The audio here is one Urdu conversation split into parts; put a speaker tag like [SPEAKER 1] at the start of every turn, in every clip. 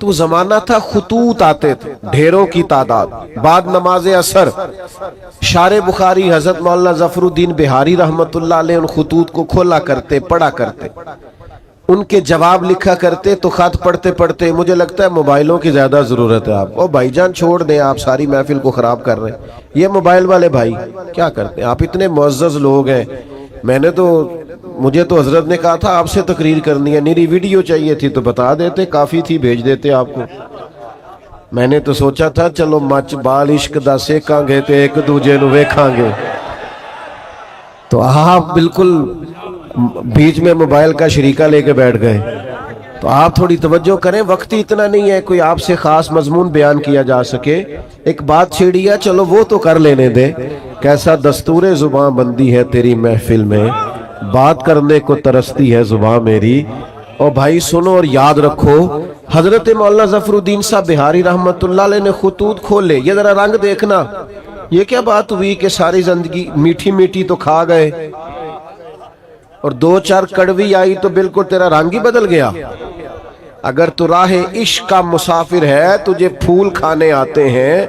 [SPEAKER 1] تو زمانہ تھا خطوط آتے تھے ڈھیروں کی تعداد. بعد نماز اثر شارح بخاری حضرت مولانا ظفر الدین بہاری رحمت اللہ علیہ ان خطوط کو کھولا کرتے, پڑھا کرتے, ان کے جواب لکھا کرتے. تو خط پڑھتے پڑھتے مجھے لگتا ہے موبائلوں کی زیادہ ضرورت ہے آپ کو. بھائی جان چھوڑ دیں, آپ ساری محفل کو خراب کر رہے ہیں. یہ موبائل والے بھائی کیا کرتے ہیں؟ آپ اتنے معزز لوگ ہیں. مجھے تو حضرت نے کہا تھا آپ سے تقریر کرنی ہے, میری ویڈیو چاہیے تھی تو بتا دیتے, کافی تھی, بھیج دیتے آپ کو. میں نے تو سوچا تھا چلو مچ بال عشق دا سیکاں گے تے ایک دوجے نو ویکھاں گے. تو آپ بالکل بیچ میں موبائل کا شریکہ لے کے بیٹھ گئے. تو آپ تھوڑی توجہ کریں, وقت ہی اتنا نہیں ہے کوئی آپ سے خاص مضمون بیان کیا جا سکے. ایک بات چھیڑی ہے, چلو وہ تو کر لینے دے. کیسا دستور زباں بندی ہے تیری محفل میں, بات کرنے کو ترستی ہے زباں میری. اور بھائی سنو اور یاد رکھو, حضرت مولانا ظفر الدین صاحب بہاری رحمت اللہ علیہ نے خطوط کھولے. یہ ذرا رنگ دیکھنا, یہ کیا بات ہوئی کہ ساری زندگی میٹھی میٹھی تو کھا گئے اور دو چار کڑوی آئی تو بالکل تیرا رنگ ہی بدل گیا. اگر تو راہ عشق کا مسافر ہے, تجھے پھول کھانے آتے ہیں,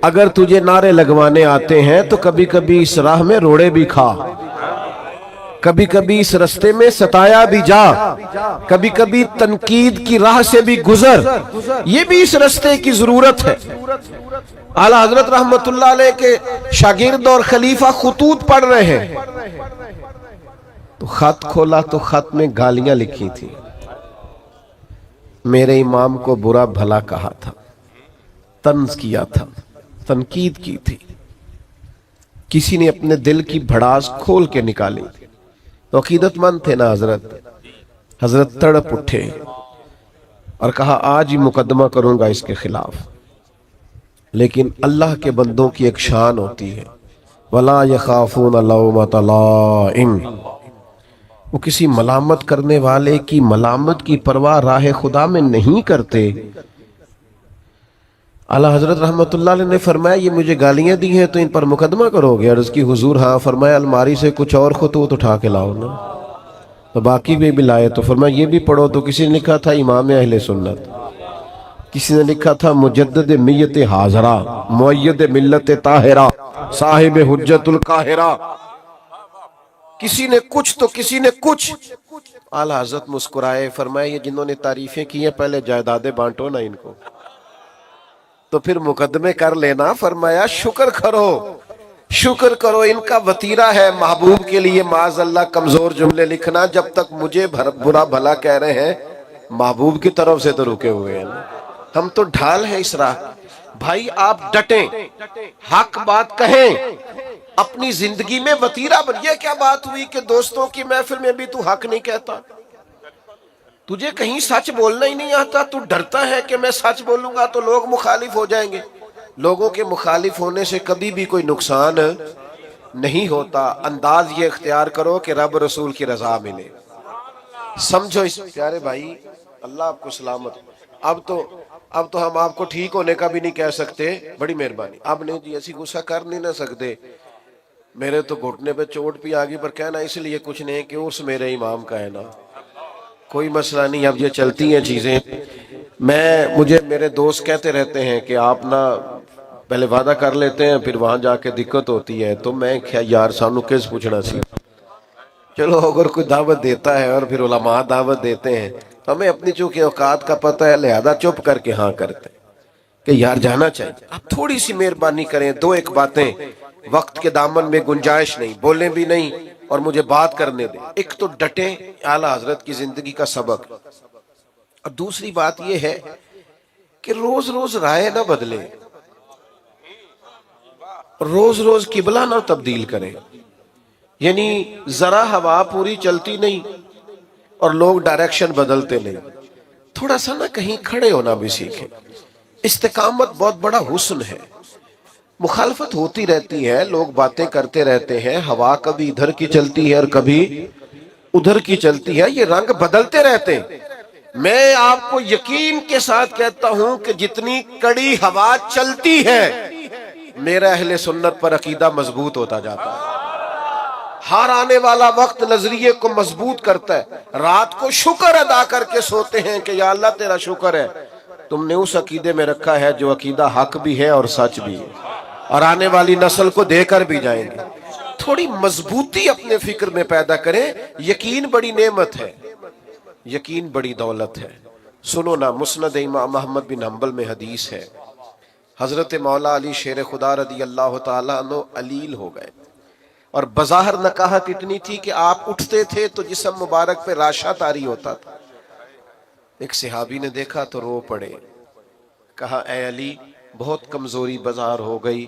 [SPEAKER 1] اگر تجھے نعرے لگوانے آتے ہیں, تو کبھی کبھی اس راہ میں روڑے بھی کھا, کبھی کبھی اس رستے میں ستایا بھی جا, کبھی کبھی تنقید کی راہ سے بھی گزر. یہ بھی اس رستے کی ضرورت ہے. اعلیٰ حضرت رحمت اللہ علیہ کے شاگرد اور خلیفہ خطوط پڑھ رہے ہیں. تو خط کھولا تو خط میں گالیاں لکھی تھی. میرے امام کو برا بھلا کہا تھا, طنز کیا تھا, تنقید کی تھی. کسی نے اپنے دل کی بھڑاس کھول کے نکالی. تو عقیدت مند تھے نا حضرت تڑپ اٹھے اور کہا آج ہی مقدمہ کروں گا اس کے خلاف. لیکن اللہ کے بندوں کی ایک شان ہوتی ہے, وَلَا يَخَافُونَ لَوْمَةَ لَائِمٍ. وہ کسی ملامت کرنے والے کی ملامت کی پرواہ راہ خدا میں نہیں کرتے. اعلیٰ حضرت رحمت اللہ علیہ نے فرمایا یہ مجھے گالیاں دی ہیں تو ان پر مقدمہ کرو گے؟ عرض کی حضور ہاں. فرمایا الماری سے کچھ اور خطوط اٹھا کے لاؤ نا. تو باقی بھی لائے. تو فرمایا یہ بھی پڑھو. تو کسی نے لکھا تھا امام اہل سنت, کسی نے لکھا تھا مجدد میت حاضرہ, مؤید ملت طاہرہ, صاحب حجت القاہرہ. کسی نے کچھ تو کسی نے کچھ. اعلیٰ حضرت مسکرائے, فرمایا یہ جنہوں نے تعریفیں کی ہیں پہلے جائیدادیں بانٹو نا ان کو, تو پھر مقدمے کر لینا. فرمایا شکر کرو, شکر کرو, ان کا وطیرہ ہے محبوب کے لیے معاذ اللہ کمزور جملے لکھنا. جب تک مجھے برا بھلا کہہ رہے ہیں, محبوب کی طرف سے تو رکے ہوئے ہیں. ہم تو ڈھال ہیں اس راہ. بھائی آپ ڈٹیں, حق بات کہیں, اپنی زندگی میں وطیرہ بن. یہ کیا بات ہوئی کہ دوستوں کی محفل میں بھی تو حق نہیں کہتا؟ تجھے کہیں سچ بولنا ہی نہیں آتا, تو ڈرتا ہے کہ میں سچ بولوں گا تو لوگ مخالف ہو جائیں گے. لوگوں کے مخالف ہونے سے کبھی بھی کوئی نقصان نہیں ہوتا. انداز یہ اختیار کرو کہ رب رسول کی رضا ملے. سمجھو اس پیارے بھائی, اللہ آپ کو سلامت. اب تو ہم آپ کو ٹھیک ہونے کا بھی نہیں کہہ سکتے, بڑی مہربانی. اب نہیں جی ایسی غصہ کر نہیں نہ سکتے. میرے تو گھٹنے پہ چوٹ بھی آگی, پر کہنا اس لیے کچھ نہیں کہ اس میرے امام کا ہے نا, کوئی مسئلہ نہیں. اب یہ چلتی ہیں چیزیں. مجھے میرے دوست کہتے رہتے ہیں کہ آپ نا پہلے وعدہ کر لیتے ہیں پھر وہاں جا کے دقت ہوتی ہے. تو میں کیا یار سانو کس پوچھنا سی. چلو اگر کوئی دعوت دیتا ہے اور پھر علماء دعوت دیتے ہیں تو ہمیں اپنی چونکہ اوقات کا پتہ ہے, لہذا چپ کر کے ہاں کرتے کہ یار جانا چاہیے. آپ تھوڑی سی مہربانی کریں, دو ایک باتیں, وقت کے دامن میں گنجائش نہیں, بولیں بھی نہیں اور مجھے بات کرنے دیں. ایک تو ڈٹیں, اعلیٰ حضرت کی زندگی کا سبق. اور دوسری بات یہ ہے کہ روز روز رائے نہ بدلیں, روز روز قبلہ نہ تبدیل کریں. یعنی ذرا ہوا پوری چلتی نہیں اور لوگ ڈائریکشن بدلتے نہیں. تھوڑا سا نہ کہیں کھڑے ہونا بھی سیکھیں. استقامت بہت بڑا حسن ہے. مخالفت ہوتی رہتی ہے, لوگ باتیں کرتے رہتے ہیں, ہوا کبھی ادھر کی چلتی ہے اور کبھی ادھر کی چلتی ہے, یہ رنگ بدلتے رہتے ہیں. میں آپ کو یقین کے ساتھ کہتا ہوں کہ جتنی کڑی ہوا چلتی ہے میرا اہل سنت پر عقیدہ مضبوط ہوتا جاتا ہے. ہر آنے والا وقت نظریے کو مضبوط کرتا ہے. رات کو شکر ادا کر کے سوتے ہیں کہ یا اللہ تیرا شکر ہے, تم نے اس عقیدے میں رکھا ہے جو عقیدہ حق بھی ہے اور سچ بھی ہے، اور آنے والی نسل کو دے کر بھی جائیں گے۔ تھوڑی مضبوطی اپنے فکر میں پیدا کریں۔ یقین بڑی نعمت ہے، یقین بڑی دولت ہے۔ سنو نا، مسند امام احمد بن حنبل میں حدیث ہے، حضرت مولا علی شیر خدا رضی اللہ تعالیٰ عنہ علیل ہو گئے، اور بظاہر نکاحت اتنی تھی کہ آپ اٹھتے تھے تو جسم مبارک پہ راشا طاری ہوتا تھا۔ ایک صحابی نے دیکھا تو رو پڑے، کہا اے علی بہت کمزوری بظاہر ہو گئی،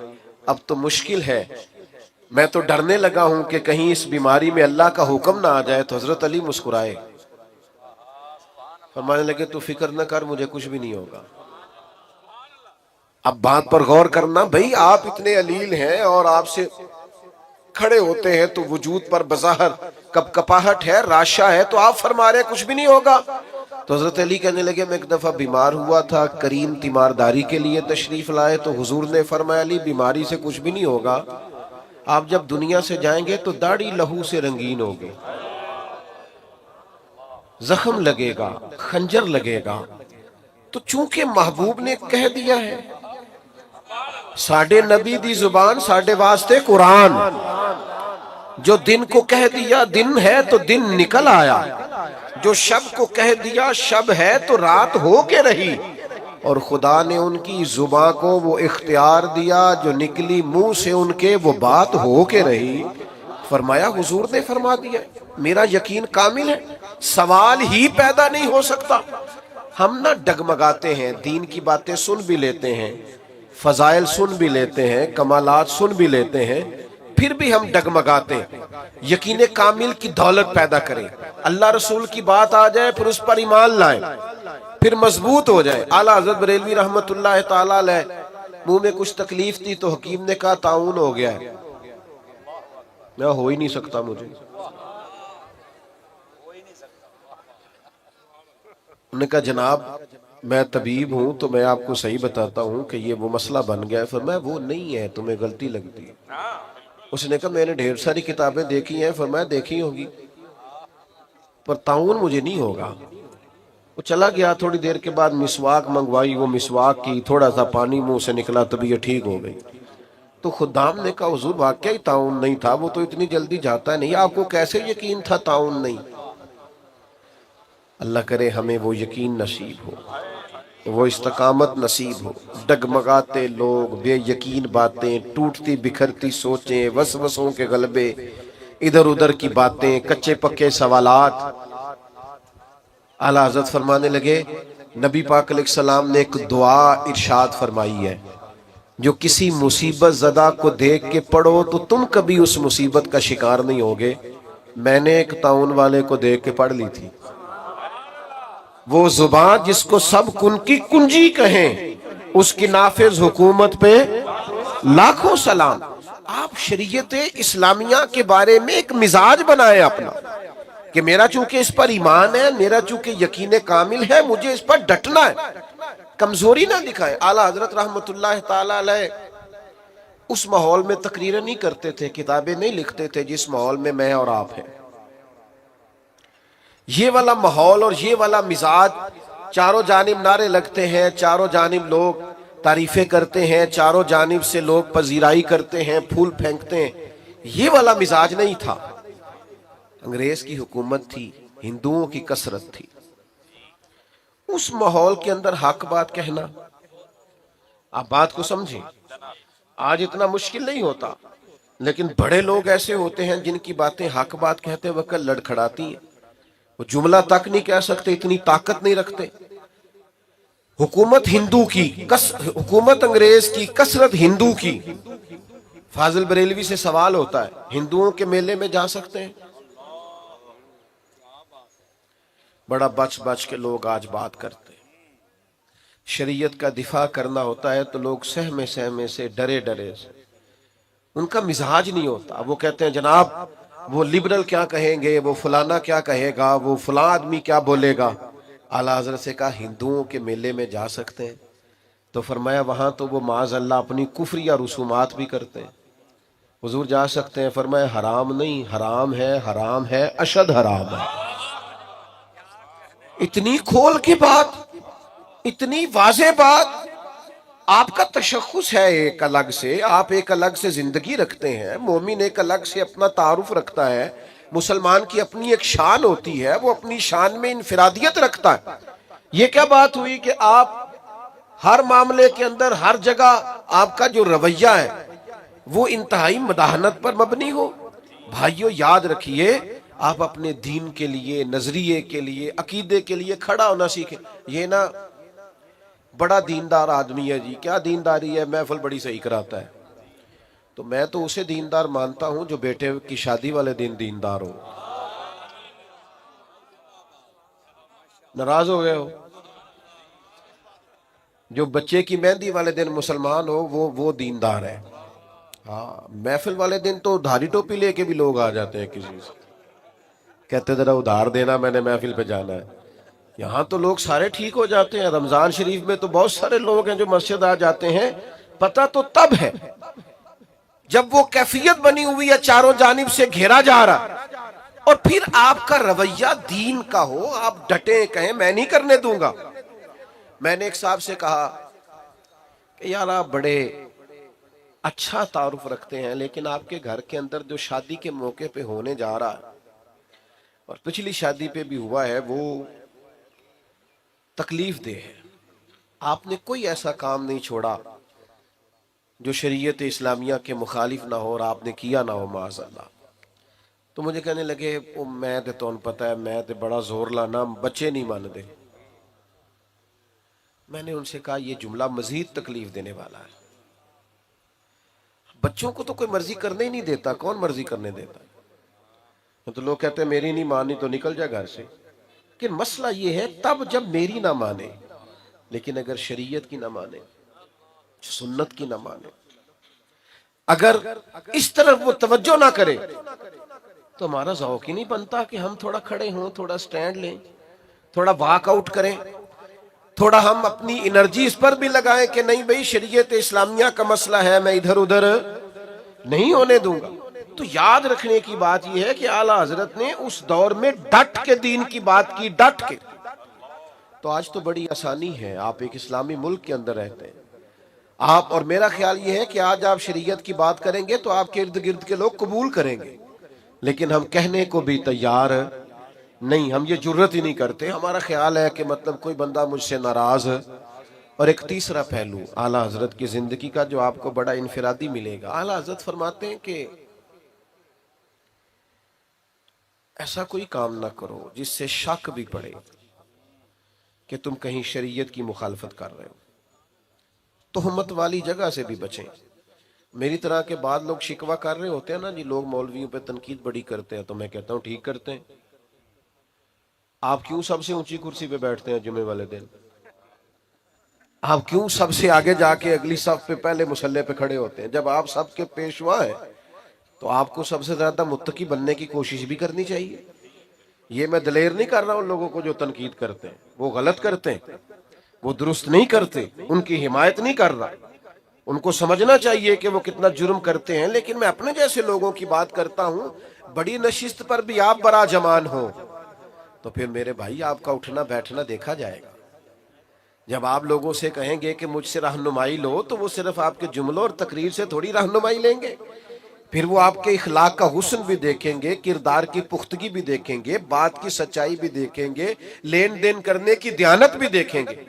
[SPEAKER 1] اب تو مشکل ہے، میں تو ڈرنے لگا ہوں کہ کہیں اس بیماری میں اللہ کا حکم نہ آ جائے۔ تو حضرت علی مسکرائے، فرمانے لگے تو فکر نہ کر، مجھے کچھ بھی نہیں ہوگا۔ اب بات پر غور کرنا، بھئی آپ اتنے علیل ہیں اور آپ سے کھڑے ہوتے ہیں تو وجود پر بظاہر کپ کپاہٹ ہے، راشا ہے، تو آپ فرما رہے ہیں کچھ بھی نہیں ہوگا۔ تو حضرت علی کہنے لگے میں ایک دفعہ بیمار ہوا تھا، کریم تیمارداری کے لیے تشریف لائے تو حضور نے فرمایا علی بیماری سے کچھ بھی نہیں ہوگا، آپ جب دنیا سے جائیں گے تو داڑھی لہو سے رنگین ہوگی، زخم لگے گا، خنجر لگے گا۔ تو چونکہ محبوب نے کہہ دیا ہے، ساڈے نبی دی زبان ساڈے واسطے قرآن، جو دن کو کہہ دیا دن ہے تو دن نکل آیا، جو شب کو کہہ دیا شب ہے تو رات ہو کے رہی، اور خدا نے ان کی زبان کو وہ اختیار دیا جو نکلی منہ سے ان کے وہ بات ہو کے رہی۔ فرمایا حضور نے فرما دیا، میرا یقین کامل ہے، سوال ہی پیدا نہیں ہو سکتا۔ ہم نہ ڈگمگاتے ہیں، دین کی باتیں سن بھی لیتے ہیں، فضائل سن بھی لیتے ہیں، کمالات سن بھی لیتے ہیں، پھر بھی ہم ڈگمگاتے ہیں۔ یقین کامل کی دولت پیدا کریں، اللہ رسول کی بات آ جائے پھر اس پر ایمان لائیں، پھر مضبوط ہو جائے۔ اعلیٰ حضرت بریلوی رحمت اللہ تعالیٰ علیہ منہ میں کچھ تکلیف تھی تو حکیم نے کہا طاعون ہو گیا ہے، میں ہو ہی نہیں سکتا مجھے۔ انہوں نے کہا جناب میں طبیب ہوں تو میں آپ کو صحیح بتاتا ہوں کہ یہ وہ مسئلہ بن گیا ہے۔ فرمایا وہ نہیں ہے، تمہیں غلطی لگتی ہے۔ اس نے کہا میں نے ڈھیر ساری کتابیں دیکھی ہیں۔ فرمایا دیکھی ہوگی پر طاعون مجھے نہیں ہوگا۔ وہ چلا گیا، تھوڑی دیر کے بعد مسواک منگوائی، وہ مسواک کی، تھوڑا سا پانی منہ سے نکلا، طبیعت ٹھیک ہو گئی۔ تو خدام نے کہا حضور واقعی طاعون نہیں تھا، وہ تو اتنی جلدی جاتا نہیں، آپ کو کیسے یقین تھا طاعون نہیں؟ اللہ کرے ہمیں وہ یقین نصیب ہو، وہ استقامت نصیب ہو۔ ڈگمگاتے لوگ، بے یقین باتیں، ٹوٹتی بکھرتی سوچیں، وسوسوں کے غلبے، ادھر ادھر کی باتیں، کچے پکے سوالات۔ اعلیٰ حضرت فرمانے لگے نبی پاک علیہ السلام نے ایک دعا ارشاد فرمائی ہے، جو کسی مصیبت زدہ کو دیکھ کے پڑھو تو تم کبھی اس مصیبت کا شکار نہیں ہوگے۔ میں نے ایک طاعون والے کو دیکھ کے پڑھ لی تھی، وہ زبان جس کو سب کن کی کنجی کہیں، اس کی نافذ حکومت پہ لاکھوں سلام۔ آپ شریعت اسلامیہ کے بارے میں ایک مزاج بنائیں اپنا کہ میرا چونکہ اس پر ایمان ہے، میرا چونکہ یقین کامل ہے، مجھے اس پر ڈٹنا ہے، کمزوری نہ دکھائیں۔ اعلیٰ حضرت رحمت اللہ تعالیٰ علیہ اس ماحول میں تقریریں نہیں کرتے تھے، کتابیں نہیں لکھتے تھے جس ماحول میں میں اور آپ ہیں۔ یہ والا ماحول اور یہ والا مزاج، چاروں جانب نعرے لگتے ہیں، چاروں جانب لوگ تعریفیں کرتے ہیں، چاروں جانب سے لوگ پذیرائی کرتے ہیں، پھول پھینکتے ہیں، یہ والا مزاج نہیں تھا۔ انگریز کی حکومت تھی، ہندوؤں کی کثرت تھی، اس ماحول کے اندر حق بات کہنا، آپ بات کو سمجھیں، آج اتنا مشکل نہیں ہوتا، لیکن بڑے لوگ ایسے ہوتے ہیں جن کی باتیں حق بات کہتے وقت لڑکھڑاتی ہیں، وہ جملہ تک نہیں کہہ سکتے، اتنی طاقت نہیں رکھتے۔ حکومت ہندو کی، حکومت انگریز کی، کثرت ہندو کی۔ فاضل بریلوی سے سوال ہوتا ہے ہندوؤں کے میلے میں جا سکتے ہیں؟ بڑا بچ بچ کے لوگ آج بات کرتے ہیں، شریعت کا دفاع کرنا ہوتا ہے تو لوگ سہمے سہمے سے، ڈرے ڈرے سے، ان کا مزاج نہیں ہوتا۔ وہ کہتے ہیں جناب وہ لبرل کیا کہیں گے، وہ فلانا کیا کہے گا، وہ فلاں آدمی کیا بولے گا۔ اعلیٰ حضرت سے کہا ہندوؤں کے میلے میں جا سکتے ہیں؟ تو فرمایا وہاں تو وہ معاذ اللہ اپنی کفری یا رسومات بھی کرتے ہیں۔ حضور جا سکتے ہیں؟ فرمایا حرام نہیں، حرام ہے، حرام ہے، اشد حرام ہے۔ اتنی کھول کی بات، اتنی واضح بات، آپ کا تشخص ہے ایک الگ سے، آپ ایک الگ سے زندگی رکھتے ہیں، مومن ایک الگ سے اپنا تعارف رکھتا ہے، مسلمان کی اپنی ایک شان ہوتی ہے، وہ اپنی شان میں انفرادیت رکھتا ہے۔ یہ کیا بات ہوئی کہ آپ ہر معاملے کے اندر ہر جگہ آپ کا جو رویہ ہے وہ انتہائی مداحنت پر مبنی ہو؟ بھائیو یاد رکھیے، آپ اپنے دین کے لیے، نظریے کے لیے، عقیدے کے لیے کھڑا ہونا سیکھیں۔ یہ نا بڑا دیندار آدمی ہے جی، کیا دینداری ہے، محفل بڑی صحیح کراتا ہے، تو میں تو اسے دیندار مانتا ہوں جو بیٹے کی شادی والے دن دیندار ہو۔ ناراض ہو گئے ہو؟ جو بچے کی مہندی والے دن مسلمان ہو وہ دیندار ہے۔ ہاں، محفل والے دن تو دھاری ٹوپی لے کے بھی لوگ آ جاتے ہیں، کسی سے کہتے ذرا ادھار دینا، میں نے محفل پہ جانا ہے۔ یہاں تو لوگ سارے ٹھیک ہو جاتے ہیں، رمضان شریف میں تو بہت سارے لوگ ہیں جو مسجد آ جاتے ہیں، پتہ تو تب ہے جب وہ کیفیت بنی ہوئی ہے، چاروں جانب سے گھیرا جا رہا، اور پھر آپ کا رویہ دین کا ہو، آپ ڈٹیں کہیں میں نہیں کرنے دوں گا۔ میں نے ایک صاحب سے کہا کہ یار آپ بڑے اچھا تعارف رکھتے ہیں، لیکن آپ کے گھر کے اندر جو شادی کے موقع پہ ہونے جا رہا ہے اور پچھلی شادی پہ بھی ہوا ہے، وہ تکلیف دہ ہے۔ آپ نے کوئی ایسا کام نہیں چھوڑا جو شریعت اسلامیہ کے مخالف نہ ہو اور آپ نے کیا نہ ہو، معاذ اللہ۔ تو مجھے کہنے لگے میں تے تو پتہ ہے، میں تے بڑا زور لانا، بچے نہیں مان دے۔ میں نے ان سے کہا یہ جملہ مزید تکلیف دینے والا ہے۔ بچوں کو تو کوئی مرضی کرنے ہی نہیں دیتا، کون مرضی کرنے دیتا؟ تو لوگ کہتے ہیں میری نہیں مانی تو نکل جا گھر سے، کہ مسئلہ یہ ہے تب جب میری نہ مانے، لیکن اگر شریعت کی نہ مانے، سنت کی نہ مانے، اگر اس طرف وہ توجہ نہ کرے، تو ہمارا ذوق ہی نہیں بنتا کہ ہم تھوڑا کھڑے ہوں، تھوڑا سٹینڈ لیں، تھوڑا واک آؤٹ کریں، تھوڑا ہم اپنی انرجی اس پر بھی لگائیں کہ نہیں بھئی شریعت اسلامیہ کا مسئلہ ہے، میں ادھر ادھر نہیں ہونے دوں گا۔ تو یاد رکھنے کی بات یہ ہے کہ اعلیٰ حضرت نے اس دور میں ڈٹ کے دین کی بات کی، ڈٹ کے۔ تو آج تو بڑی آسانی ہے، آپ ایک اسلامی ملک کے اندر رہتے ہیں، آپ اور میرا خیال یہ ہے کہ آج آپ شریعت کی بات کریں گے تو آپ کے ارد گرد کے لوگ قبول کریں گے، لیکن ہم کہنے کو بھی تیار نہیں، ہم یہ جرت ہی نہیں کرتے۔ ہمارا خیال ہے کہ مطلب کوئی بندہ مجھ سے ناراض ہے۔ اور ایک تیسرا پہلو اعلیٰ حضرت کی زندگی کا جو آپ کو بڑا انفرادی ملے گا، اعلیٰ حضرت فرماتے ہیں کہ ایسا کوئی کام نہ کرو جس سے شک بھی پڑے کہ تم کہیں شریعت کی مخالفت کر رہے ہو۔ تہمت والی جگہ سے بھی بچیں۔ میری طرح کے بعد لوگ شکوہ کر رہے ہوتے ہیں نا جی، لوگ مولویوں پہ تنقید بڑی کرتے ہیں، تو میں کہتا ہوں ٹھیک کرتے ہیں۔ آپ کیوں سب سے اونچی کرسی پہ بیٹھتے ہیں جمعے والے دن؟ آپ کیوں سب سے آگے جا کے اگلی صف پہ پہلے مصلی پہ کھڑے ہوتے ہیں؟ جب آپ سب کے پیشوا ہیں تو آپ کو سب سے زیادہ متقی بننے کی کوشش بھی کرنی چاہیے۔ یہ میں دلیر نہیں کر رہا ہوں لوگوں کو جو تنقید کرتے ہیں، وہ غلط کرتے ہیں، وہ درست نہیں کرتے، ان کی حمایت نہیں کر رہا، ان کو سمجھنا چاہیے کہ وہ کتنا جرم کرتے ہیں، لیکن میں اپنے جیسے لوگوں کی بات کرتا ہوں۔ بڑی نشست پر بھی آپ برا جمان ہو تو پھر میرے بھائی آپ کا اٹھنا بیٹھنا دیکھا جائے گا۔ جب آپ لوگوں سے کہیں گے کہ مجھ سے رہنمائی لو، تو وہ صرف آپ کے جملوں اور تقریر سے تھوڑی رہنمائی لیں گے، پھر وہ آپ کے اخلاق کا حسن بھی دیکھیں گے، کردار کی پختگی بھی دیکھیں گے، بات کی سچائی بھی دیکھیں گے، لین دین کرنے کی دیانت بھی دیکھیں گے۔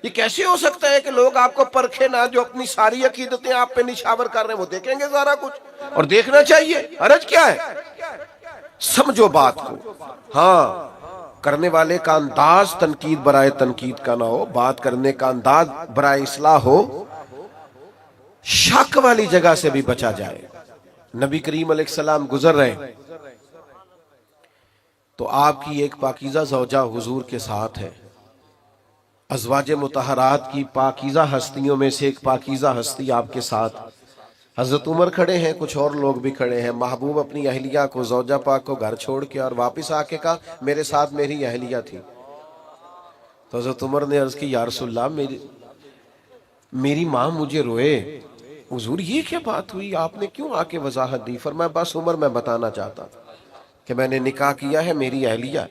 [SPEAKER 1] یہ کیسے ہو سکتا ہے کہ لوگ آپ کو پرکھے نہ، جو اپنی ساری عقیدتیں آپ پہ نشاور کر رہے ہیں وہ دیکھیں گے سارا کچھ، اور دیکھنا چاہیے، حرج کیا ہے؟ سمجھو بات کو۔ ہاں، کرنے والے کا انداز تنقید برائے تنقید کا نہ ہو، بات کرنے کا انداز برائے اصلاح ہو، شک والی جگہ سے بھی بچا جائے۔ نبی کریم علیہ السلام گزر رہے تو آپ کی ایک پاکیزہ زوجہ حضور کے ساتھ ہے۔ ازواج مطہرات کی پاکیزہ ہستیوں میں سے ایک پاکیزہ ہستی آپ کے ساتھ، حضرت عمر کھڑے ہیں، کچھ اور لوگ بھی کھڑے ہیں۔ محبوب اپنی اہلیہ کو، زوجہ پاک کو گھر چھوڑ کے اور واپس آ کے کہا میرے ساتھ میری اہلیہ تھی۔ تو حضرت عمر نے عرض کی یا رسول اللہ، میری ماں مجھے روئے۔ حضور یہ کیا بات ہوئی، آپ نے کیوں آ کے وضاحت دی؟ فرمایا بس عمر میں بتانا چاہتا تھا کہ میں نے نکاح کیا ہے، میری اہلیہ۔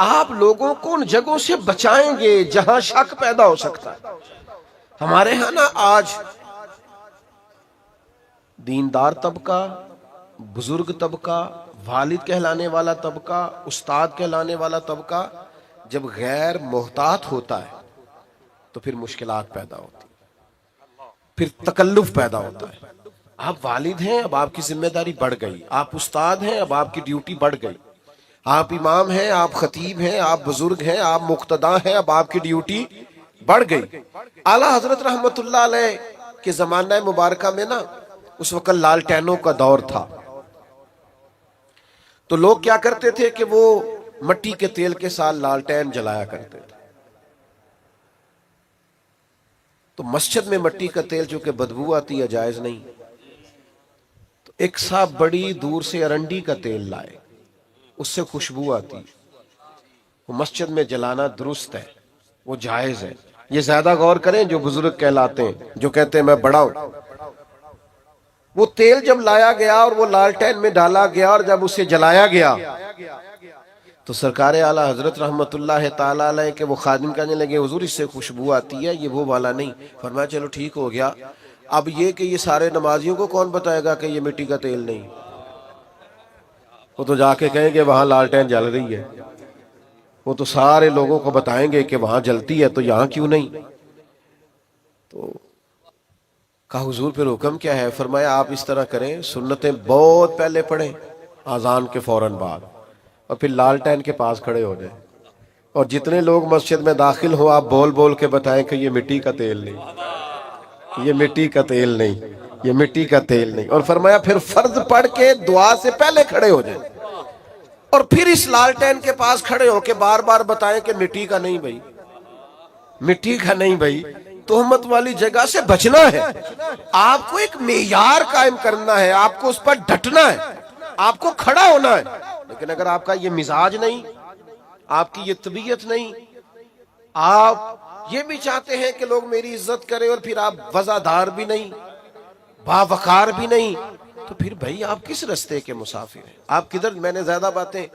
[SPEAKER 1] آپ لوگوں کو ان جگہوں سے بچائیں گے جہاں شک پیدا ہو سکتا ہے. ہمارے ہاں نا آج دیندار طبقہ، بزرگ طبقہ، والد کہلانے والا طبقہ، استاد کہلانے والا طبقہ جب غیر محتاط ہوتا ہے تو پھر مشکلات پیدا ہوتی، پھر تکلف پیدا ہوتا ہے. آپ والد ہیں، اب آپ کی ذمہ داری بڑھ گئی. آپ استاد ہیں، اب آپ کی ڈیوٹی بڑھ گئی. آپ امام ہیں، آپ خطیب ہیں، آپ بزرگ ہیں، آپ مقتدا ہیں، اب آپ کی ڈیوٹی بڑھ گئی. اعلیٰ حضرت رحمت اللہ علیہ کے زمانہ مبارکہ میں نا اس وقت لالٹینوں کا دور تھا. تو لوگ کیا کرتے تھے کہ وہ مٹی کے تیل کے ساتھ لالٹین جلایا کرتے تھے. تو مسجد میں مٹی کا تیل چونکہ بدبو آتی ہے، جائز نہیں. تو ایک صاحب بڑی دور سے ارنڈی کا تیل لائے، اس سے خوشبو آتی. وہ مسجد میں جلانا درست ہے، وہ جائز ہے. یہ زیادہ غور کریں جو بزرگ کہلاتے ہیں، جو کہتے ہیں میں بڑا ہوں. وہ تیل جب لایا گیا اور وہ لالٹین میں ڈالا گیا اور جب اسے جلایا گیا تو سرکار اعلیٰ حضرت رحمت اللہ تعالیٰ علیہ کے وہ خادم کہنے لگے حضور اس سے خوشبو آتی ہے، یہ وہ والا نہیں. فرمایا چلو ٹھیک ہو گیا. اب یہ کہ یہ سارے نمازیوں کو کون بتائے گا کہ یہ مٹی کا تیل نہیں؟ وہ تو جا کے کہیں گے وہاں لالٹین جل رہی ہے. وہ تو سارے لوگوں کو بتائیں گے کہ وہاں جلتی ہے تو یہاں کیوں نہیں. تو کہا حضور پھر حکم کیا ہے؟ فرمایا آپ اس طرح کریں، سنتیں بہت پہلے پڑھیں اذان کے فوراً بعد، اور پھر لالٹین کے پاس کھڑے ہو جائیں، اور جتنے لوگ مسجد میں داخل ہو آپ بول بول کے بتائیں کہ یہ مٹی کا تیل نہیں، یہ مٹی کا تیل نہیں، یہ مٹی کا تیل نہیں. اور فرمایا پھر فرض پڑھ کے دعا سے پہلے کھڑے ہو جائیں اور پھر اس لالٹین کے پاس کھڑے ہو کے بار بار بتائیں کہ مٹی کا نہیں بھائی، مٹی کا نہیں بھائی. تہمت والی جگہ سے بچنا ہے. آپ کو ایک معیار قائم کرنا ہے، آپ کو اس پر ڈٹنا ہے، آپ کو کھڑا ہونا ہے. لیکن اگر آپ کا یہ مزاج نہیں، آپ کی یہ طبیعت نہیں، آپ یہ بھی چاہتے ہیں کہ لوگ میری عزت کریں اور پھر آپ وزادار بھی نہیں، باوقار بھی نہیں، تو پھر بھائی آپ کس رستے کے مسافر ہیں؟ آپ کدھر؟ میں نے زیادہ باتیں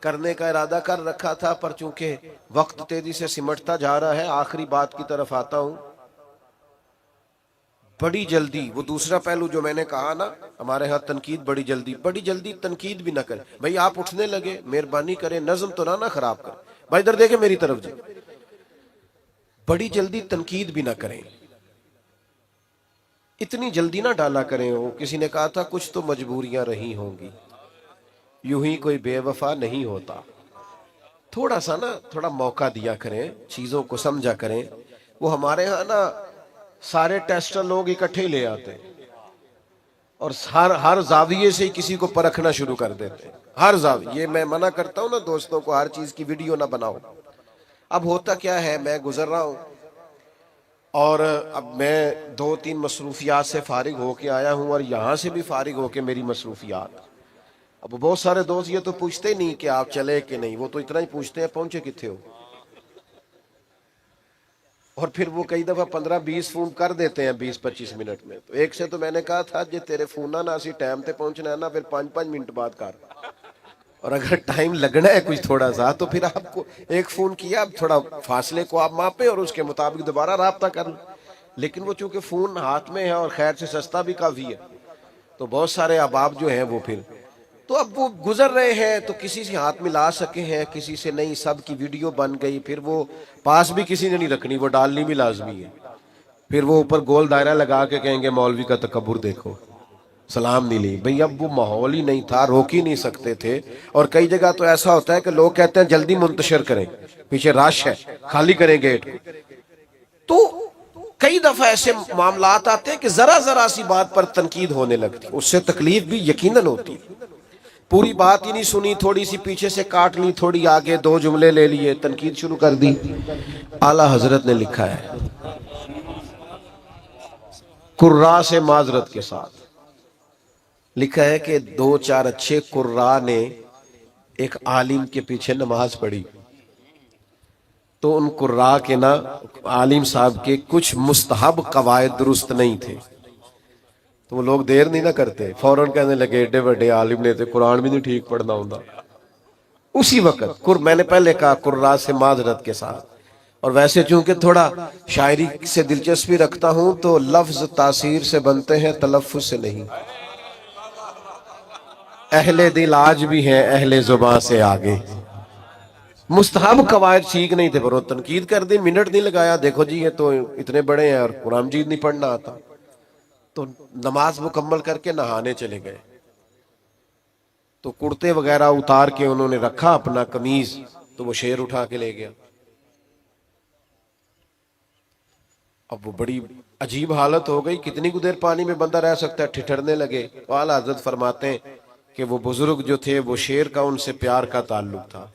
[SPEAKER 1] کرنے کا ارادہ کر رکھا تھا پر چونکہ وقت تیزی سے سمٹتا جا رہا ہے آخری بات کی طرف آتا ہوں. بڑی جلدی وہ دوسرا پہلو جو میں نے کہا نا، ہمارے ہاں تنقید بڑی جلدی تنقید بھی نہ کریں. بھائی آپ اٹھنے لگے، مہربانی کریں نظم تو نہ خراب کریں. بھائی ادھر دیکھیں میری طرف جی. بڑی جلدی تنقید بھی نہ کریں، اتنی جلدی نہ ڈالا کریں. وہ کسی نے کہا تھا کچھ تو مجبوریاں رہی ہوں گی، یوں ہی کوئی بے وفا نہیں ہوتا. تھوڑا سا نا تھوڑا موقع دیا کریں، چیزوں کو سمجھا کریں. وہ ہمارے ہاں نا سارے ٹیسٹر لوگ اکٹھے لے آتے ہیں اور ہر زاویے سے کسی کو پرکھنا شروع کر دیتے ہیں. ہر زاویے. یہ میں منع کرتا ہوں نا دوستوں کو ہر چیز کی ویڈیو نہ بناؤ. اب ہوتا کیا ہے، میں گزر رہا ہوں اور اب میں 2-3 مصروفیات سے فارغ ہو کے آیا ہوں اور یہاں سے بھی فارغ ہو کے میری مصروفیات. اب بہت سارے دوست یہ تو پوچھتے نہیں کہ آپ چلے کہ نہیں، وہ تو اتنا ہی پوچھتے ہیں پہنچے کتنے ہو. اور پھر وہ کئی دفعہ 15-20 فون کر دیتے ہیں 20-25 منٹ میں. تو ایک سے تو میں نے کہا تھا جی تیرے فون نہ اسی ٹائم تے پہنچنا ہے نا پھر 5-5 منٹ بعد کر، اور اگر ٹائم لگنا ہے کچھ تھوڑا سا تو پھر آپ کو ایک فون کیا، اب تھوڑا فاصلے کو آپ ماپیں اور اس کے مطابق دوبارہ رابطہ کر لیں. لیکن وہ چونکہ فون ہاتھ میں ہے اور خیر سے سستا بھی کافی ہے تو بہت سارے احباب جو ہیں وہ پھر تو اب وہ گزر رہے ہیں تو کسی سے ہاتھ ملا سکے ہیں، کسی سے نہیں. سب کی ویڈیو بن گئی، پھر وہ پاس بھی کسی نے نہیں رکھنی، وہ ڈالنی بھی لازمی ہے. پھر وہ اوپر گول دائرہ لگا کے کہیں گے مولوی کا تکبر دیکھو، سلام نہیں لی. بھئی اب وہ ماحول ہی نہیں تھا، روک ہی نہیں سکتے تھے. اور کئی جگہ تو ایسا ہوتا ہے کہ لوگ کہتے ہیں جلدی منتشر کریں، پیچھے رش ہے، خالی کریں گیٹ کو. تو کئی دفعہ ایسے معاملات آتے ہیں کہ ذرا سی بات پر تنقید ہونے لگتی، اس سے تکلیف بھی یقیناً ہوتی. پوری بات ہی نہیں سنی، تھوڑی سی پیچھے سے کاٹ لی، تھوڑی آگے 2 جملے لے لیے، تنقید شروع کر دی. اعلیٰ حضرت نے لکھا ہے قراء سے معذرت کے ساتھ، لکھا ہے کہ 2-4 اچھے قراء نے ایک عالم کے پیچھے نماز پڑھی تو ان قراء کے نا عالم صاحب کے کچھ مستحب قواعد درست نہیں تھے. تو وہ لوگ دیر نہیں نہ کرتے، فوراً کہنے لگے ایڈے بڑے عالم نے تو قرآن بھی نہیں ٹھیک پڑھنا ہوندا. اسی وقت میں نے پہلے کہا قرا سے معذرت کے ساتھ، اور ویسے چونکہ تھوڑا شاعری سے دلچسپی رکھتا ہوں تو لفظ تاثیر سے بنتے ہیں، تلفظ سے نہیں۔ اہل دل آج بھی ہیں اہل زباں سے آگے۔ مستحب قواعد ٹھیک نہیں تھے، پر وہ تنقید کر دی، منٹ نہیں لگایا، دیکھو جی یہ تو اتنے بڑے ہیں اور قرآن مجید نہیں پڑھنا آتا، تو نماز مکمل کر کے نہانے چلے گئے، تو کرتے وغیرہ اتار کے انہوں نے رکھا اپنا قمیض، تو وہ شیر اٹھا کے لے گیا۔ اب وہ بڑی عجیب حالت ہو گئی، کتنی کو دیر پانی میں بندہ رہ سکتا ہے، ٹھٹھرنے لگے۔ اعلیٰ حضرت فرماتے ہیں کہ وہ بزرگ جو تھے وہ شیر کا ان سے پیار کا تعلق تھا،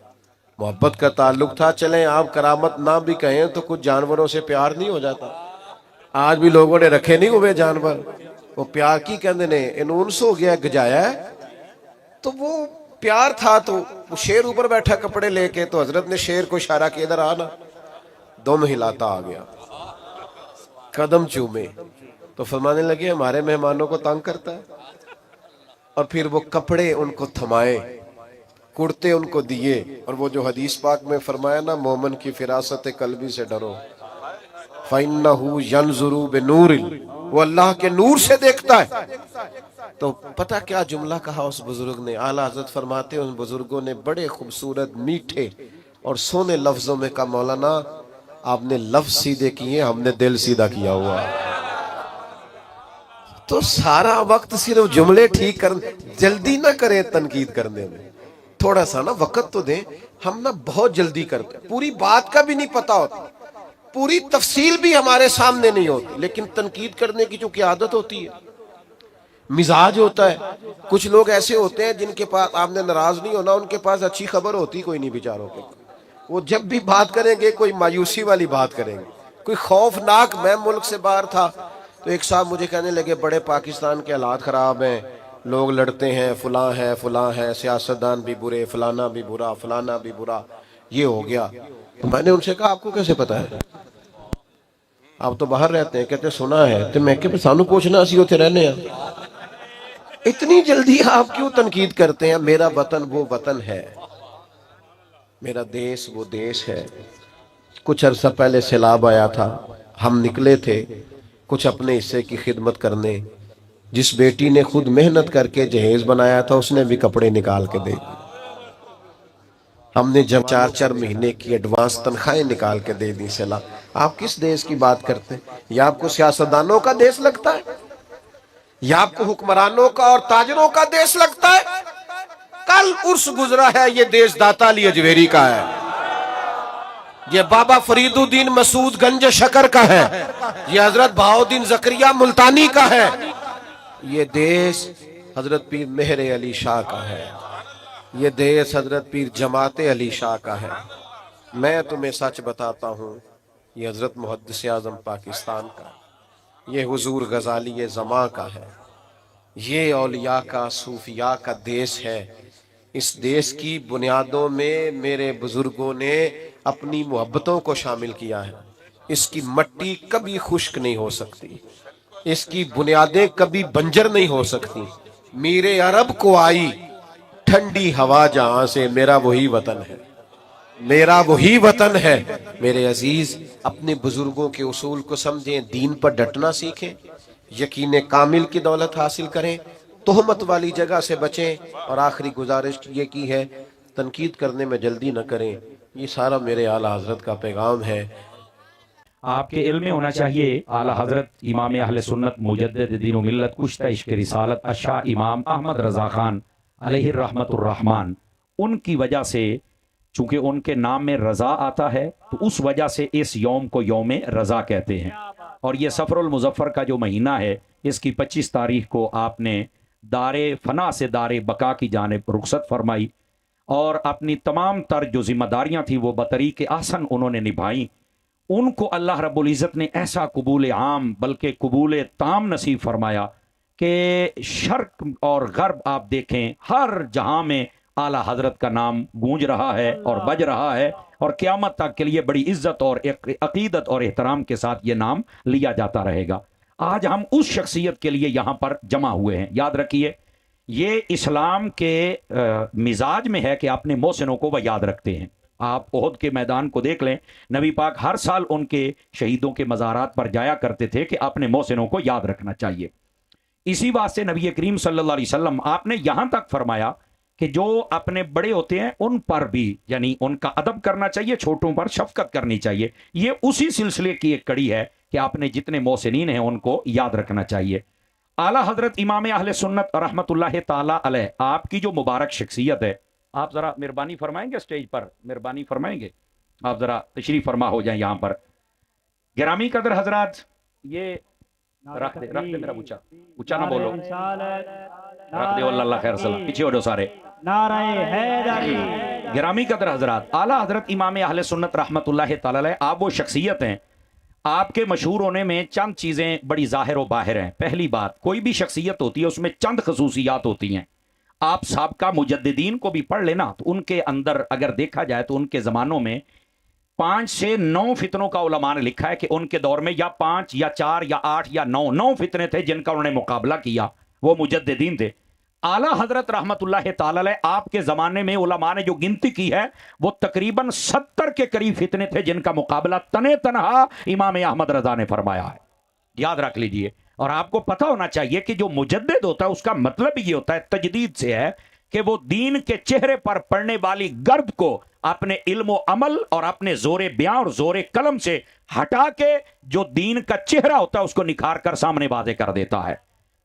[SPEAKER 1] محبت کا تعلق تھا۔ چلیں آپ کرامت نہ بھی کہیں تو کچھ جانوروں سے پیار نہیں ہو جاتا؟ آج بھی لوگوں نے رکھے نہیں ہوئے جانور، وہ پیار کی کہندے نے انونس ہو گیا، گجایا ہے، تو وہ پیار تھا۔ تو وہ شیر اوپر بیٹھا کپڑے لے کے، تو حضرت نے شیر کو اشارہ کیا ادھر آنا، دم ہلاتا آ گیا، قدم چومے، تو فرمانے لگے ہمارے مہمانوں کو تنگ کرتا ہے۔ اور پھر وہ کپڑے ان کو تھمائے، کرتے ان کو دیے، اور وہ جو حدیث پاک میں فرمایا نا، مومن کی فراست قلبی سے ڈرو، فَإِنَّهُ يَنْظُرُ بِنُورٍ، وہ اللہ کے نور سے دیکھتا ہے۔ تو پتہ کیا جملہ کہا اس بزرگ نے؟ اعلیٰ حضرت فرماتے ہیں ان بزرگوں نے بڑے خوبصورت میٹھے اور سونے لفظوں میں کہا، مولانا آپ نے لفظ سیدھے کیے، ہم نے دل سیدھا کیا ہوا۔ تو سارا وقت صرف جملے ٹھیک کرنے، جلدی نہ کریں تنقید کرنے میں، تھوڑا سا نا وقت تو دیں۔ ہم نا بہت جلدی کرتے ہیں، پوری بات کا بھی نہیں پتا ہوتا، پوری تفصیل بھی ہمارے سامنے نہیں ہوتی، لیکن تنقید کرنے کی جو عادت ہوتی ہے، مزاج ہوتا ہے۔ کچھ لوگ ایسے ہوتے ہیں جن کے پاس آپ نے ناراض نہیں ہونا، ان کے پاس اچھی خبر ہوتی کوئی نہیں بیچاروں کے، وہ جب بھی بات کریں گے کوئی مایوسی والی بات کریں گے، کوئی خوفناک۔ میں ملک سے باہر تھا تو ایک صاحب مجھے کہنے لگے بڑے پاکستان کے حالات خراب ہیں، لوگ لڑتے ہیں، فلاں ہے، سیاستدان بھی برے، فلانا بھی برا، فلانا بھی برا، یہ ہو گیا۔ تو میں نے ان سے کہا آپ کو کیسے پتا ہے؟ آپ تو باہر رہتے ہیں۔ کہتے سنا ہے۔ تو میں کہ سانو پوچھنا، اسی ہوتے رہنے ہیں، اتنی جلدی آپ کیوں تنقید کرتے ہیں؟ میرا وطن وہ وطن ہے، میرا دیش وہ دیش ہے۔ کچھ عرصہ پہلے سیلاب آیا تھا، ہم نکلے تھے کچھ اپنے حصے کی خدمت کرنے۔ جس بیٹی نے خود محنت کر کے جہیز بنایا تھا اس نے بھی کپڑے نکال کے دے دی۔ ہم نے جب 4 مہینے کی ایڈوانس تنخواہیں نکال کے دے دی سیلاب۔ آپ کس دیش کی بات کرتے ہیں؟ یا آپ کو سیاستدانوں کا دیش لگتا ہے، یا آپ کو حکمرانوں کا اور تاجروں کا دیش لگتا ہے؟ کل عرس گزرا ہے، یہ دیش داتا علی اجویری کا ہے، یہ بابا فرید الدین مسعود گنج شکر کا ہے، یہ حضرت بہاؤالدین زکریا ملتانی کا ہے، یہ دیش حضرت پیر مہر علی شاہ کا ہے، یہ دیش حضرت پیر جماعت علی شاہ کا ہے۔ میں تمہیں سچ بتاتا ہوں، یہ حضرت محدث اعظم پاکستان کا، یہ حضور غزالی زماں کا ہے، یہ اولیاء کا صوفیاء کا دیش ہے۔ اس دیش کی بنیادوں میں میرے بزرگوں نے اپنی محبتوں کو شامل کیا ہے۔ اس کی مٹی کبھی خشک نہیں ہو سکتی، اس کی بنیادیں کبھی بنجر نہیں ہو سکتی۔ میرے عرب کو آئی ٹھنڈی ہوا جہاں سے، میرا وہی وطن ہے، میرا وہی وطن ہے۔ میرے عزیز، اپنے بزرگوں کے اصول کو سمجھیں، دین پر ڈٹنا سیکھیں، یقین کامل کی دولت حاصل کریں، تہمت والی جگہ سے بچیں، اور آخری گزارش یہ کی ہے تنقید کرنے میں جلدی نہ کریں۔ یہ سارا میرے اعلیٰ حضرت کا پیغام ہے۔
[SPEAKER 2] آپ کے علم میں ہونا چاہیے اعلیٰ حضرت امام اہل سنت مجدد دین و ملت کشتہ عشق رسالت الشاہ امام احمد رضا خان علیہ الرحمت الرحمن، ان کی وجہ سے، چونکہ ان کے نام میں رضا آتا ہے تو اس وجہ سے اس یوم کو یوم رضا کہتے ہیں۔ اور یہ صفر المظفر کا جو مہینہ ہے، اس کی 25 تاریخ کو آپ نے دار فنا سے دار بقا کی جانب رخصت فرمائی، اور اپنی تمام تر جو ذمہ داریاں تھیں وہ بطریق احسن انہوں نے نبھائیں۔ ان کو اللہ رب العزت نے ایسا قبول عام بلکہ قبول تام نصیب فرمایا کہ شرق اور غرب آپ دیکھیں، ہر جہاں میں اعلیٰ حضرت کا نام گونج رہا ہے اور بج رہا ہے، اور قیامت تک کے لیے بڑی عزت اور عقیدت اور احترام کے ساتھ یہ نام لیا جاتا رہے گا۔ آج ہم اس شخصیت کے لیے یہاں پر جمع ہوئے ہیں۔ یاد رکھیے، یہ اسلام کے مزاج میں ہے کہ اپنے محسنوں کو وہ یاد رکھتے ہیں. آپ احد کے میدان کو دیکھ لیں, نبی پاک ہر سال ان کے شہیدوں کے مزارات پر جایا کرتے تھے کہ اپنے محسنوں کو یاد رکھنا چاہیے. اسی واسطے نبی کریم صلی اللہ علیہ وسلم آپ نے یہاں تک فرمایا کہ جو اپنے بڑے ہوتے ہیں ان پر بھی یعنی ان کا ادب کرنا چاہیے, چھوٹوں پر شفقت کرنی چاہیے. یہ اسی سلسلے کی ایک کڑی ہے کہ آپ نے جتنے محسنین ہیں ان کو یاد رکھنا چاہیے. اعلیٰ حضرت امام اہل سنت رحمۃ اللہ تعالی علیہ, آپ کی جو مبارک شخصیت ہے, آپ ذرا مہربانی فرمائیں گے سٹیج پر, مہربانی فرمائیں گے آپ ذرا تشریف فرما ہو جائیں یہاں پر. گرامی قدر حضرات, یہ رکھ دے میرا اونچا نہ بولو, رکھ دے اللہ خیر سلام, پیچھے ہو جاؤ سارے.
[SPEAKER 3] نعرہ حیدری.
[SPEAKER 2] گرامی قدر حضرات, اعلیٰ حضرت امام اہل سنت رحمۃ اللہ تعالی علیہ, آپ وہ شخصیت ہیں, آپ کے مشہور ہونے میں چند چیزیں بڑی ظاہر و باہر ہیں. پہلی بات, کوئی بھی شخصیت ہوتی ہے اس میں چند خصوصیات ہوتی ہیں. آپ سابقہ مجددین کو بھی پڑھ لینا تو ان کے اندر اگر دیکھا جائے تو ان کے زمانوں میں 5 سے 9 فتنوں کا علماء نے لکھا ہے کہ ان کے دور میں یا 5 یا 4 یا 8 یا 9 فتنے تھے جن کا انہوں نے مقابلہ کیا, وہ مجددین تھے. اعلیٰ حضرت رحمت اللہ تعالی علیہ, آپ کے زمانے میں علماء نے جو گنتی کی ہے وہ تقریباً 70 کے قریب فتنے تھے جن کا مقابلہ تنہا امام احمد رضا نے فرمایا ہے. یاد رکھ لیجئے. اور آپ کو پتہ ہونا چاہیے کہ جو مجدد ہوتا ہے اس کا مطلب یہ ہوتا ہے, تجدید سے ہے, کہ وہ دین کے چہرے پر پڑنے والی گرد کو اپنے علم و عمل اور اپنے زور بیان اور زور قلم سے ہٹا کے جو دین کا چہرہ ہوتا ہے اس کو نکھار کر سامنے واضح کر دیتا ہے.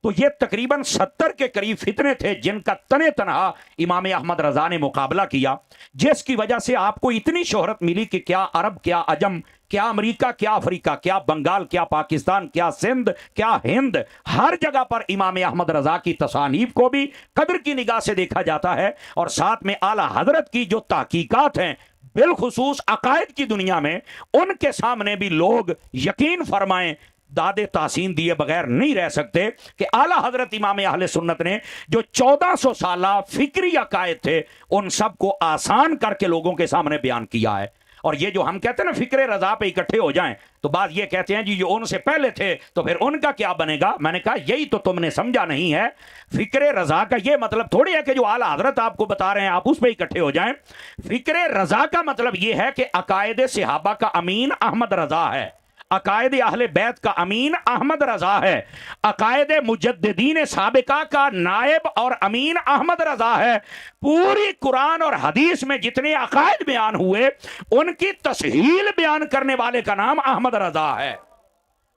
[SPEAKER 2] تو یہ تقریباً 70 کے قریب فتنے تھے جن کا تنہا امام احمد رضا نے مقابلہ کیا, جس کی وجہ سے آپ کو اتنی شہرت ملی کہ کیا عرب, کیا عجم, کیا امریکہ, کیا افریقہ, کیا بنگال, کیا پاکستان, کیا سندھ, کیا ہند, ہر جگہ پر امام احمد رضا کی تصانیف کو بھی قدر کی نگاہ سے دیکھا جاتا ہے. اور ساتھ میں اعلیٰ حضرت کی جو تحقیقات ہیں بالخصوص عقائد کی دنیا میں, ان کے سامنے بھی لوگ یقین فرمائیں داد تحسین دیے بغیر نہیں رہ سکتے کہ اعلیٰ حضرت امام اہل سنت نے جو 1400 سالہ فکری عقائد تھے ان سب کو آسان کر کے لوگوں کے سامنے بیان کیا ہے. اور یہ جو ہم کہتے ہیں نا فکر رضا پہ اکٹھے ہو جائیں, تو بعض یہ کہتے ہیں جی جو ان سے پہلے تھے تو پھر ان کا کیا بنے گا. میں نے کہا یہی تو تم نے سمجھا نہیں ہے. فکر رضا کا یہ مطلب تھوڑی ہے کہ جو اعلیٰ حضرت آپ کو بتا رہے ہیں آپ اس پہ اکٹھے ہو جائیں. فکر رضا کا مطلب یہ ہے کہ عقائد صحابہ کا امین احمد رضا ہے, عقائد اہل بیت کا امین احمد رضا ہے, عقائد مجددین سابقہ کا نائب اور امین احمد رضا ہے. پوری قرآن اور حدیث میں جتنے عقائد بیان ہوئے ان کی تسہیل بیان کرنے والے کا نام احمد رضا ہے.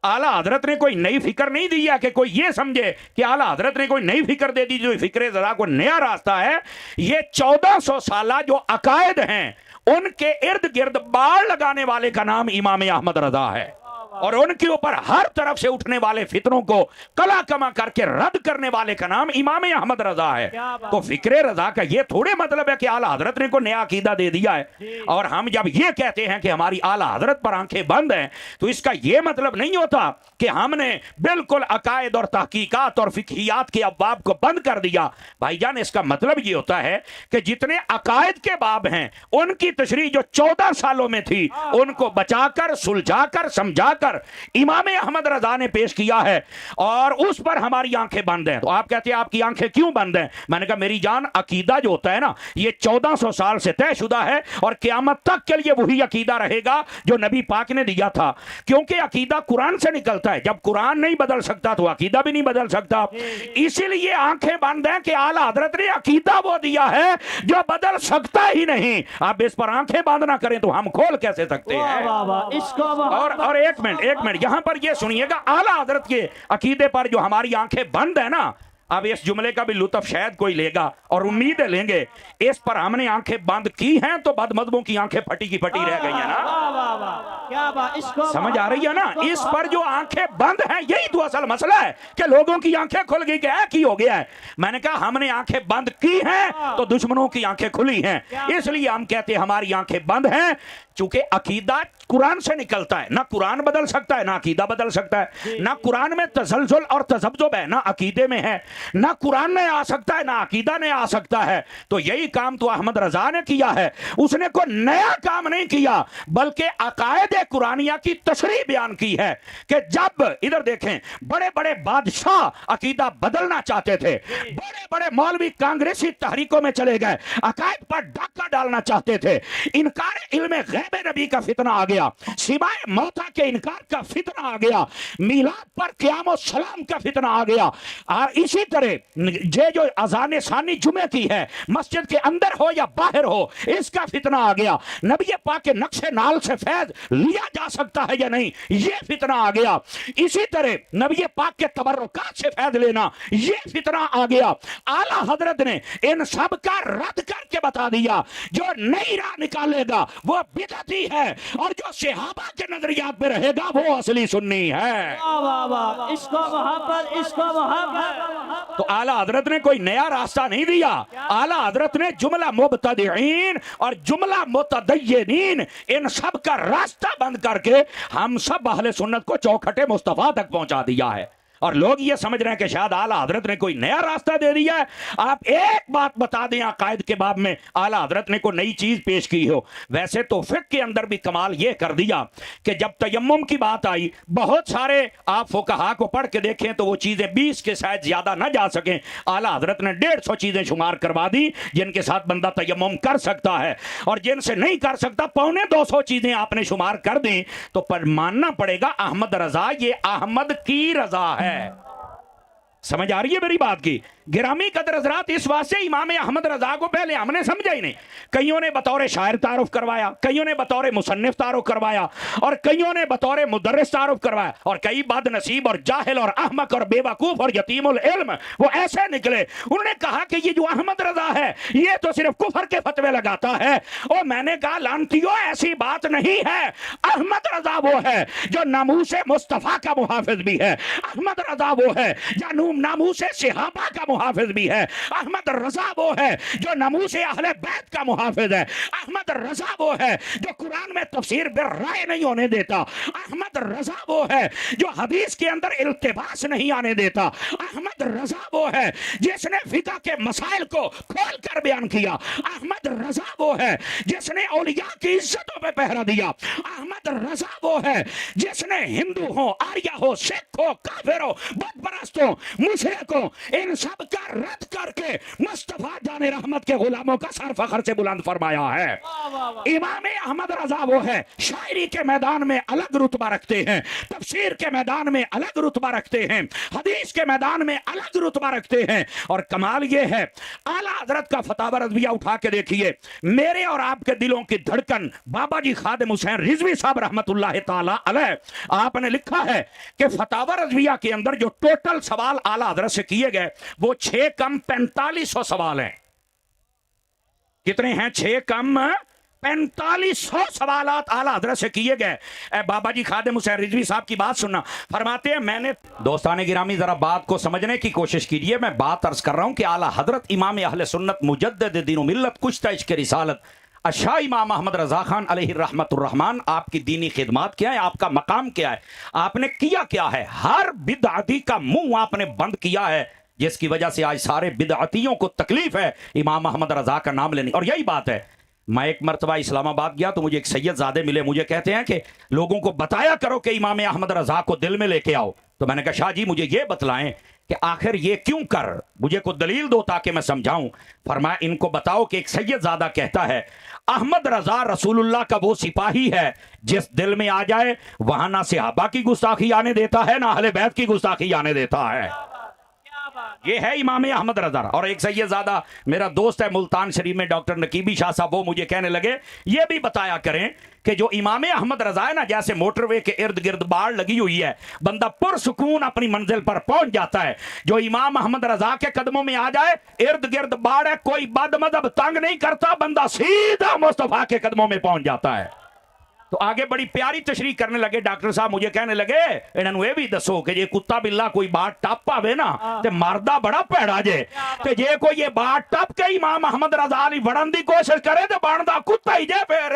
[SPEAKER 2] اعلیٰ حضرت نے کوئی نئی فکر نہیں دیا کہ کوئی یہ سمجھے کہ اعلیٰ حضرت نے کوئی نئی فکر دے دی جو فکر رضا کو نیا راستہ ہے. یہ 1400 سالہ جو عقائد ہیں ان کے ارد گرد باڑ لگانے والے کا نام امام احمد رضا ہے, اور ان کے اوپر ہر طرف سے اٹھنے والے فتنوں کو کلا کما کر کے رد کرنے والے کا نام امام احمد رضا ہے. تو فکر رضا کا یہ تھوڑے مطلب ہے کہ اعلیٰ حضرت نے کوئی نیا عقیدہ دے دیا ہے. اور ہم جب یہ کہتے ہیں کہ ہماری اعلیٰ حضرت پر آنکھیں بند ہیں تو اس کا یہ مطلب نہیں ہوتا کہ ہم نے بالکل عقائد اور تحقیقات اور فقہیات کے ابواب کو بند کر دیا. بھائی جان, اس کا مطلب یہ ہوتا ہے کہ جتنے عقائد کے باب ہیں ان کی تشریح جو 14 سالوں میں تھی ان کو بچا کر, سلجھا کر, سمجھا کر امام احمد رضا نے پیش کیا ہے, اور اس پر ہماری آنکھیں بند ہیں. تو آپ کہتے ہیں آپ کی آنکھیں کیوں بند ہیں؟ میں نے کہا میری جان, عقیدہ جو ہوتا ہے نا یہ 1400 سال سے طے شدہ ہے اور قیامت تک کے لیے وہی عقیدہ رہے گا جو نبی پاک نے دیا تھا, کیونکہ عقیدہ قرآن سے نکلتا ہے. جب قرآن نہیں بدل سکتا تو عقیدہ بھی نہیں بدل سکتا. اسی لیے آنکھیں بند ہیں کہ اعلیٰ حضرت نے عقیدہ وہ دیا ہے جو بدل سکتا ہی نہیں. آپ اس پر آنکھیں بند نہ کریں تو ہم کھول کیسے سکتے ہیں؟ اور ایک منٹ یہاں پر یہ سنیے گا, اعلیٰ حضرت کے عقیدے پر جو ہماری آنکھیں بند ہیں نا, اب اس جملے کا بھی لطف شاید کوئی لے گا اور امیدیں لیں گے, اس پر ہم نے آنکھیں بند کی ہیں تو بد مذہبوں کی آنکھیں پھٹی کی پھٹی رہ گئی ہیں نا. سمجھ آ رہی ہے نا؟ اس پر جو آنکھیں بند ہیں یہی تو اصل مسئلہ ہے کہ لوگوں کی آنکھیں کھل گئی کہ کی ہو گیا ہے. میں نے کہا ہم نے آنکھیں بند کی ہیں تو دشمنوں کی آنکھیں کھلی ہیں, اس لیے ہم کہتے ہیں ہماری آنکھیں بند ہیں چونکہ عقیدہ قرآن سے نکلتا ہے. نہ قرآن بدل سکتا ہے نہ عقیدہ بدل سکتا ہے, نہ قرآن میں تزلزل اور تذبذب ہے نہ عقیدے میں ہے, نہ قرآن میں آ سکتا ہے، نہ عقیدہ میں آ سکتا ہے. تو یہی کام تو احمد رضا نے کیا ہے. اس نے کوئی نیا کام نہیں کیا بلکہ عقائد قرآنیہ کی تشریح بیان کی ہے کہ جب ادھر دیکھیں بڑے بڑے بادشاہ عقیدہ بدلنا چاہتے تھے، بڑے بڑے مولوی کانگریسی تحریکوں میں چلے گئے، عقائد پر ڈاکہ ڈالنا چاہتے تھے، انکار علم غیب نبی کا فتنہ آ گیا، سوائے موتا کے انکار کا فتنہ آ گیا، میلاد پر قیام و سلام کا فتنہ آ گیا. اور اسی طرح جو اذان ثانی جمعہ کی ہے مسجد کے اندر ہو یا باہر ہو اس کا فتنہ آ گیا. نبی پاک کے نقش نال سے فیض لیا جا سکتا ہے یا نہیں یہ فتنہ آ گیا. اسی طرح نبی پاک کے تبرکات سے فیض لینا یہ فتنہ آ گیا. اعلیٰ حضرت نے ان سب کا رد کر کے بتا دیا جو نئی راہ نکالے گا وہ بدعتی ہے اور جو صحابہ کے نظریات پہ رہے گا وہ اصلی سنی ہے.
[SPEAKER 3] عشق و محبت، عشق و محبت.
[SPEAKER 2] تو اعلیٰ حضرت نے کوئی نیا راستہ نہیں دیا. اعلیٰ حضرت نے جملہ مبتدعین اور جملہ متدینین ان سب کا راستہ بند کر کے ہم سب اہل سنت کو چوکھٹے مصطفیٰ تک پہنچا دیا ہے. اور لوگ یہ سمجھ رہے ہیں کہ شاید اعلیٰ حضرت نے کوئی نیا راستہ دے دیا ہے. آپ ایک بات بتا دیں عقائد کے باب میں اعلیٰ حضرت نے کوئی نئی چیز پیش کی ہو. ویسے تو فقہ کے اندر بھی کمال یہ کر دیا کہ جب تیمم کی بات آئی بہت سارے آپ فقہا کو پڑھ کے دیکھیں تو وہ چیزیں 20 کے شاید زیادہ نہ جا سکیں. اعلیٰ حضرت نے 150 چیزیں شمار کروا دی جن کے ساتھ بندہ تیمم کر سکتا ہے اور جن سے نہیں کر سکتا 250 چیزیں آپ نے شمار کر دیں. تو پر ماننا پڑے گا احمد رضا یہ احمد کی رضا ہے. سمجھ آ رہی ہے میری بات کی؟ گرامی قدر حضرات اس واسطے امام احمد رضا کو پہلے ہم نے سمجھا ہی نہیں. کئیوں نے بطور شاعر تعارف کروایا، کئیوں نے بطور مصنف تعارف کروایا اور کئیوں نے بطور مدرس تعارف کروایا اور کئی بد نصیب اور جاہل اور احمق اور بے وقوف اور یتیم العلم وہ ایسے نکلے انہوں نے کہا کہ یہ جو احمد رضا ہے یہ تو صرف کفر کے فتوے لگاتا ہے. اور میں نے کہا لعنتیو ایسی بات نہیں ہے. احمد رضا وہ ہے جو ناموس مصطفیٰ کا محافظ بھی ہے. احمد رضا وہ ہے جو ناموس صحابہ کا محافظ بھی ہے. احمد رضا وہ ہے جو ناموس اہل بیت کا محافظ ہے. احمد رضا وہ ہے جو قرآن میں تفسیر بالرائے نہیں ہونے دیتا. احمد رضا وہ ہے جو حدیث کے اندر التباس نہیں آنے دیتا. احمد رضا وہ ہے جس نے فقہ کے مسائل کو کھول کر بیان کیا. احمد رضا وہ ہے جس نے اولیاء کی عزتوں پہ پہرا دیا. احمد رضا وہ ہے جس نے ہندو ہو، آریہ ہو، سکھ ہو، کافر ہو، بت پرست ہو، مشرک ہو ان سب کا رد کر کے مصطفیٰ جان رحمت کے غلاموں کا سر فخر سے بلند فرمایا ہے. امام احمد رضا وہ ہے شاعری کے میدان میں الگ رتبہ رکھتے ہیں، تفسیر کے میدان میں الگ رتبہ رکھتے ہیں، حدیث کے میدان میں الگ رتبہ رکھتے ہیں. اور کمال یہ ہے اعلیٰ حضرت کا فتاوی رضویہ اٹھا کے دیکھیے. میرے اور آپ کے دلوں کی دھڑکن بابا جی خادم حسین رضوی صاحب رحمت اللہ تعالی علیہ آپ نے لکھا ہے کہ فتاوی رضویہ کے اندر جو ٹوٹل سوال اعلیٰ حضرت سے کیے گئے وہ 6 کم 4500 سوال ہیں. کتنے ہیں؟ 6 کم 4500 سوالات اعلیٰ حضرت سے کیے گئے. اے بابا جی خادم حسین رضوی صاحب کی بات سننا. فرماتے ہیں میں نے دوستان گرامی ذرا بات کو سمجھنے کی کوشش کیجئے. میں بات عرض کر رہا ہوں کہ اعلیٰ حضرت امام اہل سنت مجدد دین و ملت کشتہ عشق رسالت شاہ امام احمد رضا خان علیہ الرحمت الرحمن آپ کی دینی خدمات کیا ہے، آپ کا مقام کیا ہے، آپ نے کیا ہے. ہر بدعتی کا منہ آپ نے بند کیا ہے جس کی وجہ سے آج سارے بدعتیوں کو تکلیف ہے امام احمد رضا کا نام لینے. اور یہی بات ہے. میں ایک مرتبہ اسلام آباد گیا تو مجھے ایک سید زادے ملے. مجھے کہتے ہیں کہ لوگوں کو بتایا کرو کہ امام احمد رضا کو دل میں لے کے آؤ. تو میں نے کہا شاہ جی مجھے یہ بتلائیں کہ آخر یہ کیوں کر، مجھے کو دلیل دو تاکہ میں سمجھاؤں. فرمایا ان کو بتاؤ کہ ایک سید زادہ کہتا ہے احمد رضا رسول اللہ کا وہ سپاہی ہے جس دل میں آ جائے وہاں نہ صحابہ کی گستاخی آنے دیتا ہے نہ اہل بیت کی گستاخی آنے دیتا ہے. یہ ہے امام احمد رضا. اور ایک سید زادہ میرا دوست ہے ملتان شریف میں ڈاکٹر نقیبی شاہ صاحب، وہ مجھے کہنے لگے یہ بھی بتایا کریں کہ جو امام احمد رضا ہے نا جیسے موٹر وے کے ارد گرد باڑ لگی ہوئی ہے بندہ پرسکون اپنی منزل پر پہنچ جاتا ہے. جو امام احمد رضا کے قدموں میں آ جائے ارد گرد باڑ ہے کوئی بد مذہب تنگ نہیں کرتا، بندہ سیدھا مصطفیٰ کے قدموں میں پہنچ جاتا ہے. تو آگے بڑی پیاری تشریح کرنے لگے. ڈاکٹر صاحب مجھے کہنے لگے انہوں یہ بھی دسو کہ یہ کتا بلا کوئی بات ٹپ پاوے نا تے مردہ بڑا پیڑا جے تے جے کوئی یہ بات ٹپ کے امام احمد رضا علی وڑن دی کوشش کرے تے باندا کتا ہی جے پھر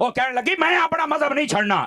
[SPEAKER 2] ਉਹ ਕਹਿਣ ਲੱਗੀ ਮੈਂ ਆਪਣਾ ਮਜ਼ਹਬ ਨਹੀਂ ਛੱਡਣਾ।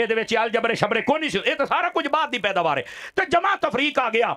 [SPEAKER 2] ਇਹਦੇ ਵਿੱਚ ਅਲਜਬਰੇ ਸ਼ਬਰੇ ਕੋਈ ਨਹੀਂ ਸੀ, ਇਹ ਤਾਂ ਸਾਰਾ ਕੁਝ ਬਾਅਦ ਦੀ ਪੈਦਾਵਾਰ ਹੈ। ਤੇ ਜਮਾ ਤਫਰੀਕ ਆ ਗਿਆ,